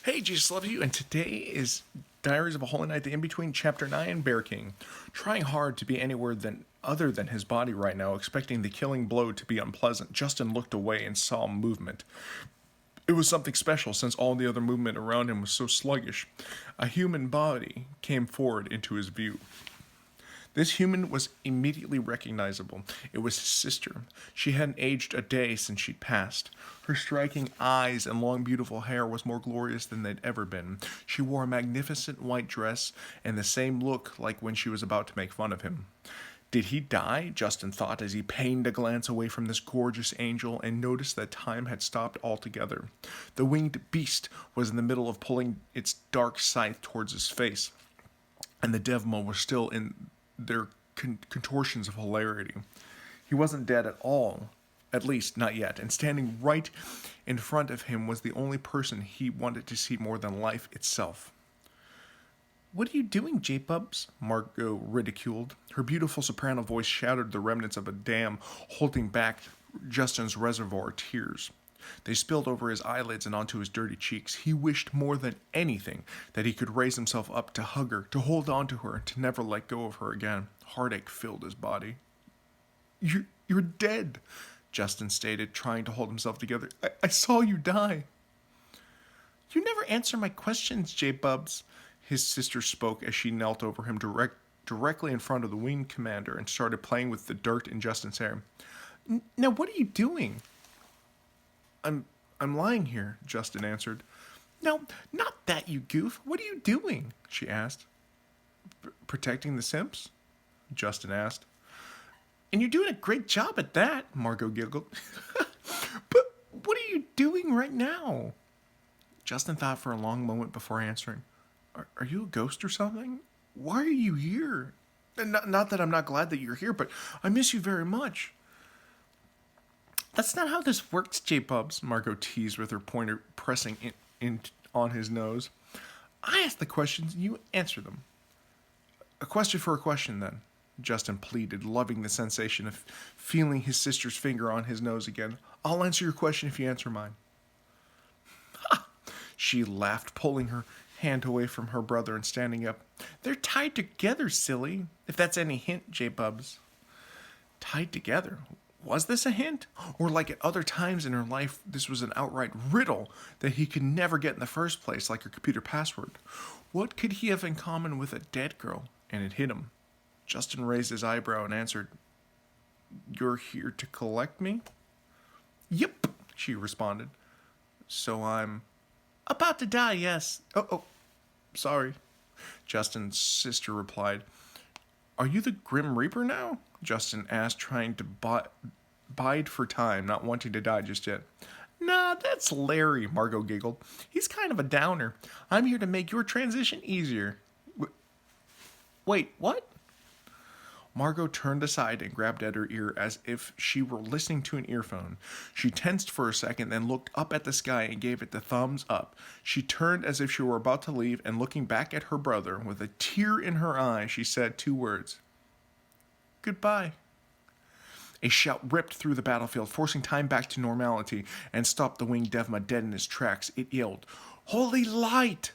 Hey, Jesus loves you, and today is Diaries of a Holy Night: The In-Between, Chapter 9, Bear King. Trying hard to be anywhere other than his body right now, expecting the killing blow to be unpleasant, Justin looked away and saw movement. It was something special since all the other movement around him was so sluggish. A human body came forward into his view. This human was immediately recognizable. It was his sister. She hadn't aged a day since she'd passed. Her striking eyes and long, beautiful hair was more glorious than they'd ever been. She wore a magnificent white dress and the same look like when she was about to make fun of him. Did he die? Justin thought as he pained a glance away from this gorgeous angel and noticed that time had stopped altogether. The winged beast was in the middle of pulling its dark scythe towards his face, and the Devmo were still in their contortions of hilarity. He wasn't dead at all, at least not yet, and standing right in front of him was the only person he wanted to see more than life itself. "What are you doing, J-Bubs?" Margot ridiculed. Her beautiful soprano voice shattered the remnants of a dam holding back Justin's reservoir tears. They spilled over his eyelids and onto his dirty cheeks. He wished more than anything that he could raise himself up to hug her, to hold on to her, to never let go of her again. Heartache filled his body. You're dead," Justin stated, trying to hold himself together. I saw you die." "You never answer my questions, J-Bubs," his sister spoke as she knelt over him directly in front of the wing commander and started playing with the dirt in Justin's hair. "Now what are you doing?" I'm lying here," Justin answered. "No, not that, you goof. What are you doing?" she asked. "Protecting the simps?" Justin asked. "And you're doing a great job at that," Margot giggled. "But what are you doing right now?" Justin thought for a long moment before answering. Are you a ghost or something? Why are you here? Not that I'm not glad that you're here, but I miss you very much." "That's not how this works, J-Bubs," Margot teased with her pointer pressing in on his nose. "I ask the questions and you answer them." "A question for a question, then," Justin pleaded, loving the sensation of feeling his sister's finger on his nose again. "I'll answer your question if you answer mine." "Ha!" She laughed, pulling her hand away from her brother and standing up. "They're tied together, silly, if that's any hint, J-Bubs." Tied together? Was this a hint? Or like at other times in her life, this was an outright riddle that he could never get in the first place, like her computer password? What could he have in common with a dead girl? And it hit him. Justin raised his eyebrow and answered, "You're here to collect me?" "Yep," she responded. "So I'm about to die, yes." Oh, sorry," Justin's sister replied. "Are you the Grim Reaper now?" Justin asked, trying to bide for time, not wanting to die just yet. "Nah, that's Larry," Margot giggled. "He's kind of a downer. I'm here to make your transition easier." Wait, what?" Margot turned aside and grabbed at her ear as if she were listening to an earphone. She tensed for a second, then looked up at the sky and gave it the thumbs up. She turned as if she were about to leave, and looking back at her brother, with a tear in her eye, she said 2 words. "Goodbye." A shout ripped through the battlefield, forcing time back to normality, and stopped the winged Devma dead in his tracks. It yelled, "Holy light!"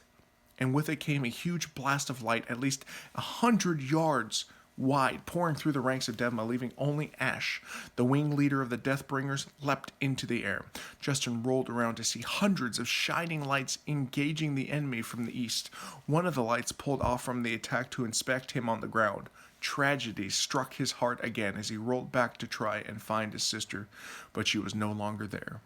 And with it came a huge blast of light, at least 100 yards wide, pouring through the ranks of Devma, leaving only ash. The wing leader of the Deathbringers leapt into the air. Justin rolled around to see hundreds of shining lights engaging the enemy from the east. One of the lights pulled off from the attack to inspect him on the ground. Tragedy struck his heart again as he rolled back to try and find his sister, but she was no longer there.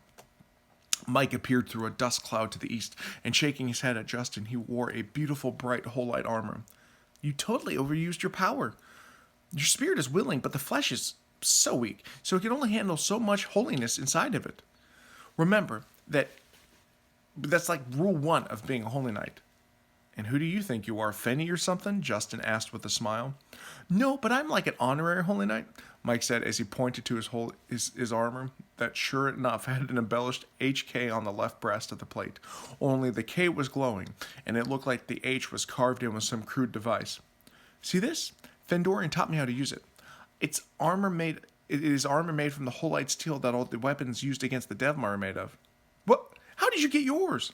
Mike appeared through a dust cloud to the east, and shaking his head at Justin, he wore a beautiful bright whole-light armor. "You totally overused your power. Your spirit is willing, but the flesh is so weak, so it can only handle so much holiness inside of it. Remember that's like rule 1 of being a holy knight." "And who do you think you are, Fenny or something?" Justin asked with a smile. "No, but I'm like an honorary holy knight," Mike said as he pointed to his armor that sure enough had an embellished HK on the left breast of the plate. Only the K was glowing, and it looked like the H was carved in with some crude device. "See this? Fendorian taught me how to use it. It is armor made from the whole-light steel that all the weapons used against the Devmar are made of." "What? How did you get yours?"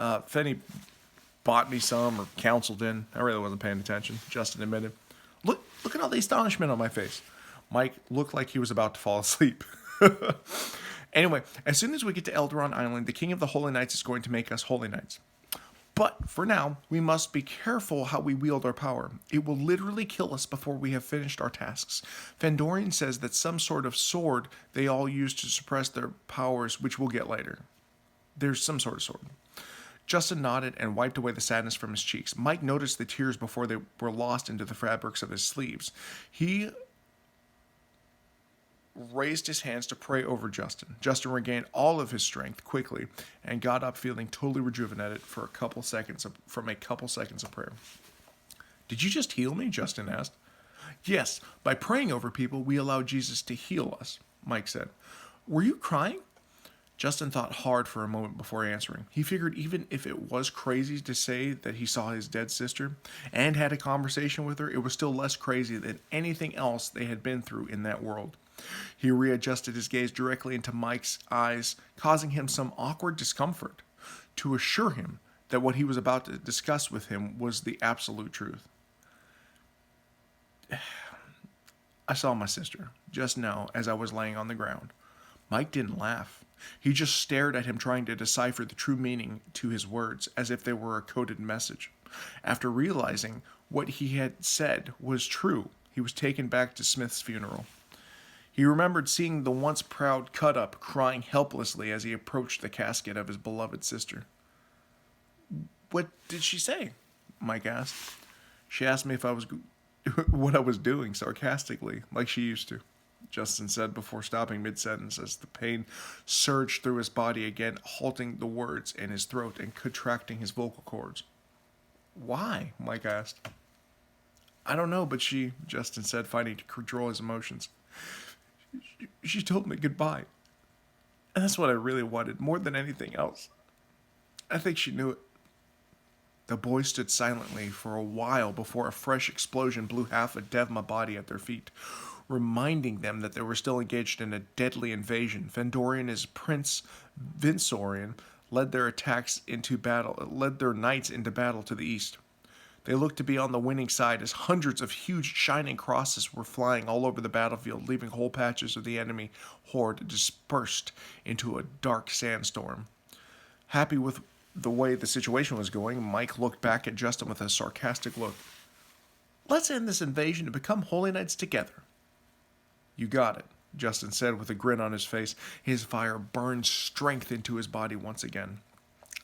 Fenny bought me some or counseled in. I really wasn't paying attention, Justin admitted. Look at all the astonishment on my face. Mike looked like he was about to fall asleep. Anyway, as soon as we get to Elderon Island, the King of the Holy Knights is going to make us Holy Knights. But for now, we must be careful how we wield our power. It will literally kill us before we have finished our tasks. Fandorian says that some sort of sword they all use to suppress their powers, which we'll get later. There's some sort of sword. Justin nodded and wiped away the sadness from his cheeks. Mike noticed the tears before they were lost into the fabrics of his sleeves. He raised his hands to pray over Justin. Justin regained all of his strength quickly and got up feeling totally rejuvenated from a couple seconds of prayer. Did you just heal me? Justin asked. Yes, by praying over people, we allow Jesus to heal us, Mike said. Were you crying? Justin thought hard for a moment before answering. He figured even if it was crazy to say that he saw his dead sister and had a conversation with her, it was still less crazy than anything else they had been through in that world. He readjusted his gaze directly into Mike's eyes, causing him some awkward discomfort, to assure him that what he was about to discuss with him was the absolute truth. I saw my sister just now as I was laying on the ground. Mike didn't laugh. He just stared at him, trying to decipher the true meaning to his words, as if they were a coded message. After realizing what he had said was true, he was taken back to Smith's funeral. He remembered seeing the once proud Cut-Up crying helplessly as he approached the casket of his beloved sister. What did she say? Mike asked. She asked me if I was what I was doing, sarcastically, like she used to, Justin said before stopping mid-sentence as the pain surged through his body again, halting the words in his throat and contracting his vocal cords. Why? Mike asked. I don't know, but she, Justin said, fighting to control his emotions. She told me goodbye. And that's what I really wanted, more than anything else. I think she knew it. The boys stood silently for a while before a fresh explosion blew half a Devma body at their feet, reminding them that they were still engaged in a deadly invasion. Fandorian and his Prince Vinsorian led their knights into battle to the east. They looked to be on the winning side as hundreds of huge shining crosses were flying all over the battlefield, leaving whole patches of the enemy horde dispersed into a dark sandstorm. Happy with the way the situation was going, Mike looked back at Justin with a sarcastic look. Let's end this invasion and become Holy Knights together. You got it, Justin said with a grin on his face. His fire burned strength into his body once again.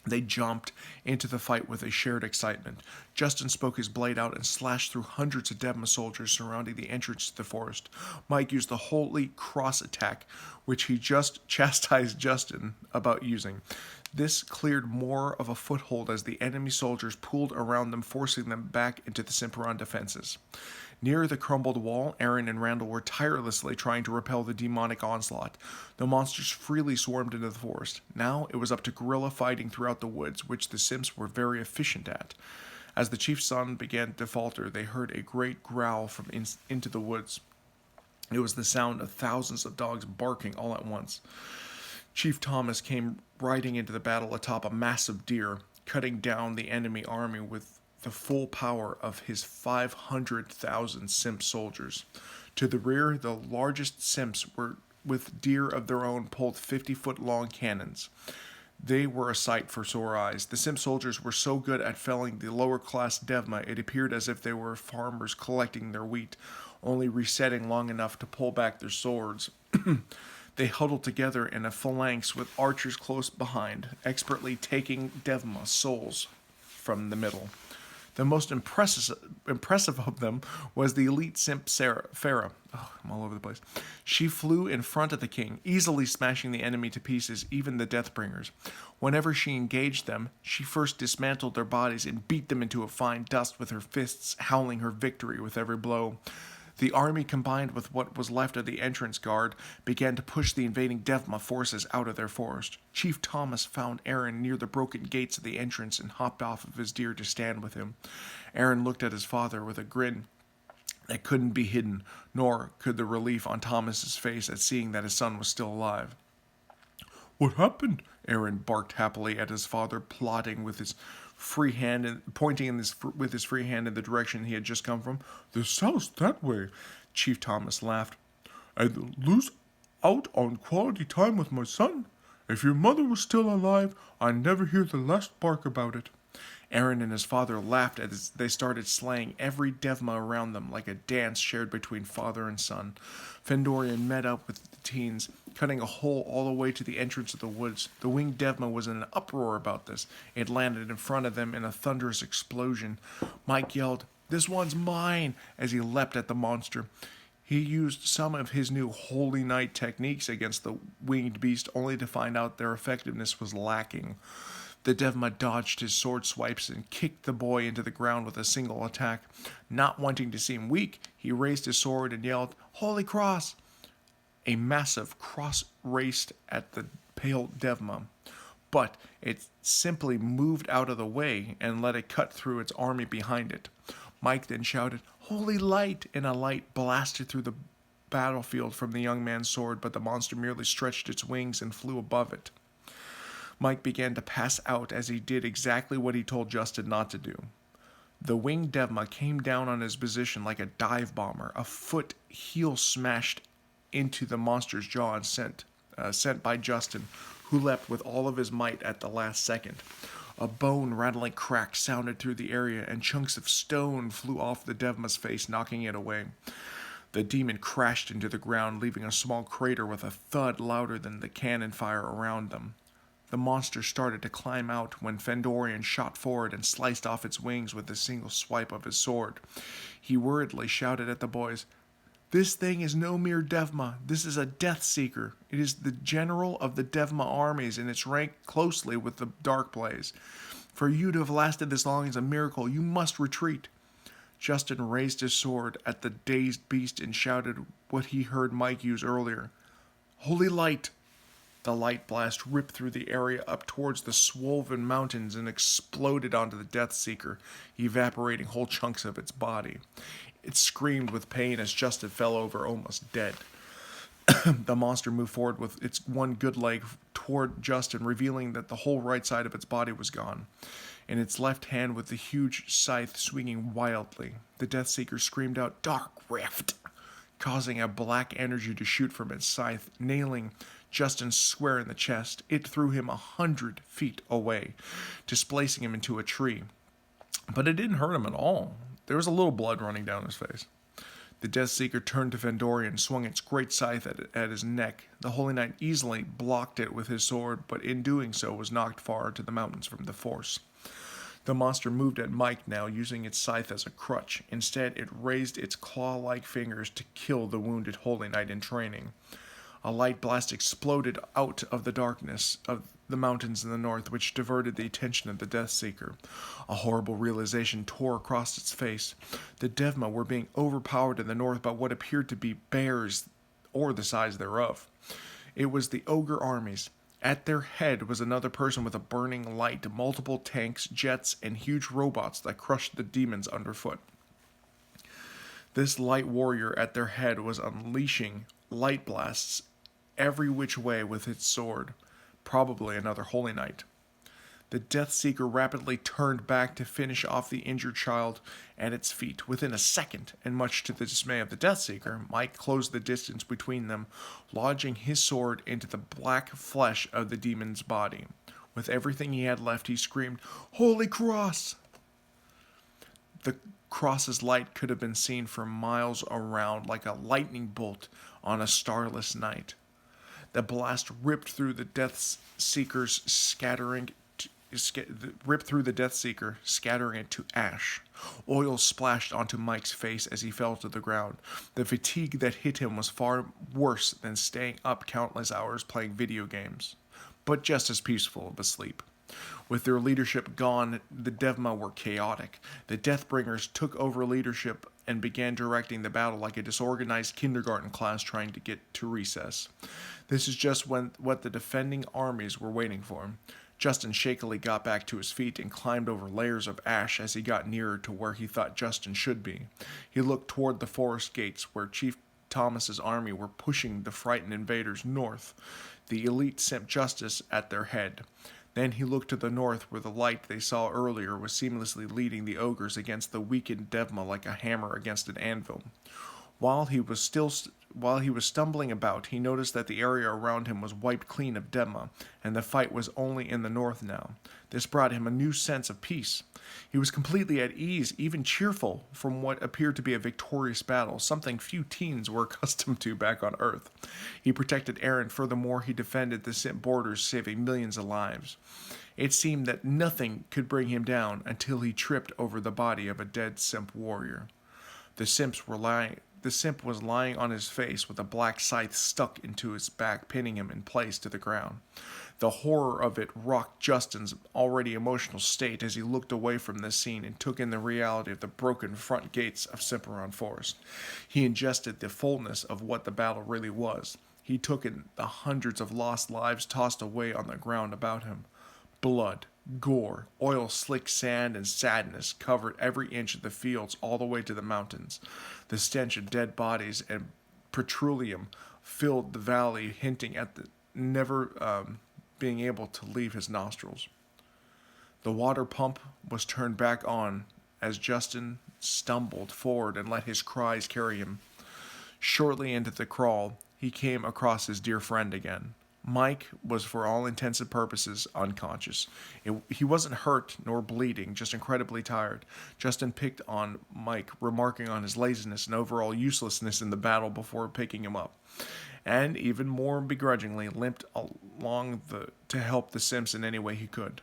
They jumped into the fight with a shared excitement. Justin spoke his blade out and slashed through hundreds of Devma soldiers surrounding the entrance to the forest. Mike used the Holy Cross attack, which he just chastised Justin about using. This cleared more of a foothold as the enemy soldiers pooled around them, forcing them back into the Simperon defenses. Near the crumbled wall, Aaron and Randall were tirelessly trying to repel the demonic onslaught. The monsters freely swarmed into the forest. Now it was up to guerrilla fighting throughout the woods, which the Simps were very efficient at. As the chief's son began to falter, they heard a great growl from into the woods. It was the sound of thousands of dogs barking all at once. Chief Thomas came riding into the battle atop a massive deer, cutting down the enemy army with the full power of his 500,000 Simp soldiers. To the rear, the largest Simps were with deer of their own pulled 50-foot-long cannons. They were a sight for sore eyes. The Simp soldiers were so good at felling the lower-class Devma, it appeared as if they were farmers collecting their wheat, only resetting long enough to pull back their swords. They huddled together in a phalanx with archers close behind, expertly taking Devma souls from the middle. The most impressive of them was the elite Simp Farah. Oh, I'm all over the place. She flew in front of the king, easily smashing the enemy to pieces, even the Deathbringers. Whenever she engaged them, she first dismantled their bodies and beat them into a fine dust with her fists, howling her victory with every blow. The army, combined with what was left of the entrance guard, began to push the invading Devma forces out of their forest. Chief Thomas found Aaron near the broken gates of the entrance and hopped off of his deer to stand with him. Aaron looked at his father with a grin that couldn't be hidden, nor could the relief on Thomas's face at seeing that his son was still alive. What happened? Aaron barked happily at his father, plodding with his free hand and pointing with his free hand in the direction he had just come from. The south that way. Chief Thomas laughed. I'd lose out on quality time with my son. If your mother was still alive, I'd never hear the last bark about it. Aaron and his father laughed as they started slaying every Devma around them like a dance shared between father and son. Fendorian met up with the teens, cutting a hole all the way to the entrance of the woods. The winged Devma was in an uproar about this. It landed in front of them in a thunderous explosion. Mike yelled, "This one's mine!" as he leapt at the monster. He used some of his new Holy Knight techniques against the winged beast, only to find out their effectiveness was lacking. The Devma dodged his sword swipes and kicked the boy into the ground with a single attack. Not wanting to seem weak, he raised his sword and yelled, "Holy Cross!" A massive cross raced at the pale Devma, but it simply moved out of the way and let it cut through its army behind it. Mike then shouted, "Holy Light!" and a light blasted through the battlefield from the young man's sword, but the monster merely stretched its wings and flew above it. Mike began to pass out as he did exactly what he told Justin not to do. The winged Devma came down on his position like a dive bomber, a foot heel smashed into the monster's jaw and sent by Justin, who leapt with all of his might at the last second. A bone-rattling crack sounded through the area, and chunks of stone flew off the Devma's face, knocking it away. The demon crashed into the ground, leaving a small crater with a thud louder than the cannon fire around them. The monster started to climb out when Fendorian shot forward and sliced off its wings with a single swipe of his sword. He worriedly shouted at the boys, "This thing is no mere Devma. This is a Death Seeker. It is the general of the Devma armies, and it's ranked closely with the Dark Blaze. For you to have lasted this long is a miracle. You must retreat." Justin raised his sword at the dazed beast and shouted what he heard Mike use earlier. "Holy Light!" The light blast ripped through the area up towards the swollen mountains and exploded onto the Death Seeker, evaporating whole chunks of its body. It screamed with pain as Justin fell over, almost dead. The monster moved forward with its one good leg toward Justin, revealing that the whole right side of its body was gone. In its left hand with the huge scythe swinging wildly, the Death Seeker screamed out, "Dark Rift!" causing a black energy to shoot from its scythe, nailing Justin square in the chest. It threw him 100 feet away, displacing him into a tree. But it didn't hurt him at all. There was a little blood running down his face. The Death Seeker turned to Fendorian and swung its great scythe at his neck. The Holy Knight easily blocked it with his sword, but in doing so was knocked far to the mountains from the force. The monster moved at Mike now, using its scythe as a crutch. Instead, it raised its claw-like fingers to kill the wounded Holy Knight in training. A light blast exploded out of the darkness of the mountains in the north, which diverted the attention of the Death Seeker. A horrible realization tore across its face. The Devma were being overpowered in the north by what appeared to be bears, or the size thereof. It was the ogre armies. At their head was another person with a burning light, multiple tanks, jets, and huge robots that crushed the demons underfoot. This light warrior at their head was unleashing light blasts every which way with its sword, probably another Holy Knight. The Death Seeker rapidly turned back to finish off the injured child at its feet. Within a second, and much to the dismay of the Death Seeker, Mike closed the distance between them, lodging his sword into the black flesh of the demon's body. With everything he had left, he screamed, "Holy Cross!" The cross's light could have been seen for miles around like a lightning bolt on a starless night. The blast ripped through the Death Seeker's scattering it to ash. Oil splashed onto Mike's face as he fell to the ground. The fatigue that hit him was far worse than staying up countless hours playing video games, but just as peaceful of a sleep. With their leadership gone, the Devma were chaotic. The Deathbringers took over leadership and began directing the battle like a disorganized kindergarten class trying to get to recess. This is just what the defending armies were waiting for. Justin shakily got back to his feet and climbed over layers of ash as he got nearer to where he thought Justin should be. He looked toward the forest gates where Chief Thomas's army were pushing the frightened invaders north, the elite Simp Justice at their head. Then he looked to the north, where the light they saw earlier was seamlessly leading the ogres against the weakened Devma like a hammer against an anvil. While he was stumbling about, he noticed that the area around him was wiped clean of Devma, and the fight was only in the north now. This brought him a new sense of peace. He was completely at ease, even cheerful, from what appeared to be a victorious battle, something few teens were accustomed to back on Earth. He protected Eren, furthermore he defended the Simp borders, saving millions of lives. It seemed that nothing could bring him down until he tripped over the body of a dead Simp warrior. The Simp was lying on his face with a black scythe stuck into his back, pinning him in place to the ground. The horror of it rocked Justin's already emotional state as he looked away from this scene and took in the reality of the broken front gates of Cimarron Forest. He ingested the fullness of what the battle really was. He took in the hundreds of lost lives tossed away on the ground about him. Blood, gore, oil-slick sand, and sadness covered every inch of the fields all the way to the mountains. The stench of dead bodies and petroleum filled the valley, hinting at the never being able to leave his nostrils. The water pump was turned back on as Justin stumbled forward and let his cries carry him. Shortly into the crawl, he came across his dear friend again. Mike was, for all intents and purposes, unconscious. He wasn't hurt nor bleeding, just incredibly tired. Justin picked on Mike, remarking on his laziness and overall uselessness in the battle before picking him up, and even more begrudgingly limped along to help the Simps in any way he could.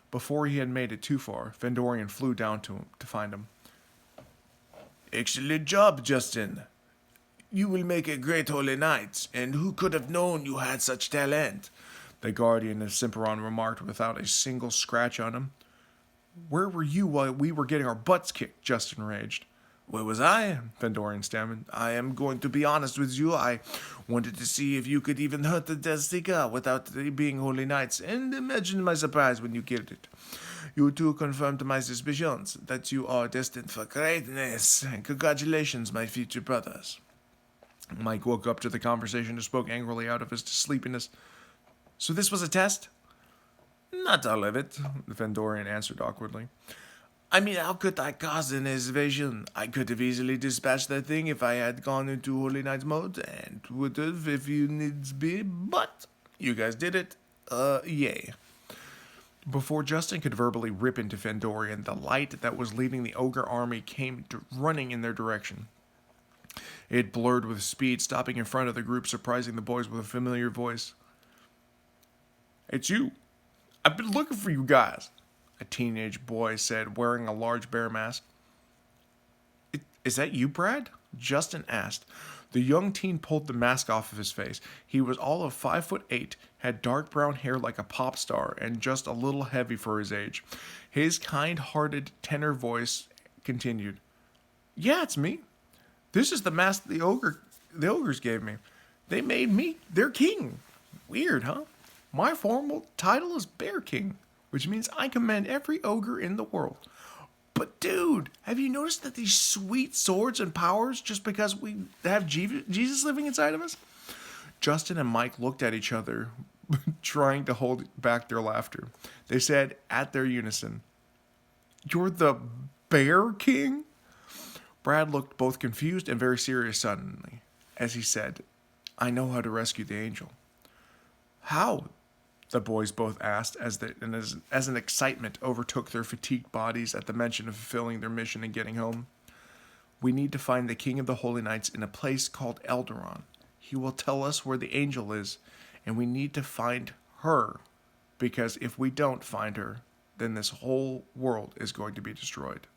Before he had made it too far, Fandorian flew down to him to find him. "Excellent job, Justin. You will make a great Holy Knight, and who could have known you had such talent?" the guardian of Cimarron remarked without a single scratch on him. "Where were you while we were getting our butts kicked?" Justin raged. "Where was I?" Fandorian stammered. "I am going to be honest with you. I wanted to see if you could even hurt the Destika without being Holy Knights, and imagine my surprise when you killed it. You too confirmed my suspicions that you are destined for greatness. Congratulations, my future brothers." Mike woke up to the conversation and spoke angrily out of his sleepiness. "So this was a test?" "Not all of it," the Fandorian answered awkwardly. "I mean, how could I cause an evasion? I could have easily dispatched that thing if I had gone into Holy Knight mode, and would have if you needs be, but you guys did it. Yay." Before Justin could verbally rip into Fandorian, the light that was leading the ogre army came running in their direction. It blurred with speed, stopping in front of the group, surprising the boys with a familiar voice. "It's you. I've been looking for you guys," a teenage boy said, wearing a large bear mask. "Is that you, Brad?" Justin asked. The young teen pulled the mask off of his face. He was all of 5'8", had dark brown hair like a pop star, and just a little heavy for his age. His kind-hearted tenor voice continued. "Yeah, it's me. This is the mask the ogres gave me. They made me their king. Weird, huh? My formal title is Bear King, which means I command every ogre in the world. But dude, have you noticed that these sweet swords and powers just because we have Jesus living inside of us?" Justin and Mike looked at each other, trying to hold back their laughter. They said at their unison, "You're the Bear King?" Brad looked both confused and very serious suddenly, as he said, "I know how to rescue the angel." "How?" the boys both asked as an excitement overtook their fatigued bodies at the mention of fulfilling their mission and getting home. "We need to find the king of the Holy Knights in a place called Eldaron. He will tell us where the angel is, and we need to find her, because if we don't find her, then this whole world is going to be destroyed."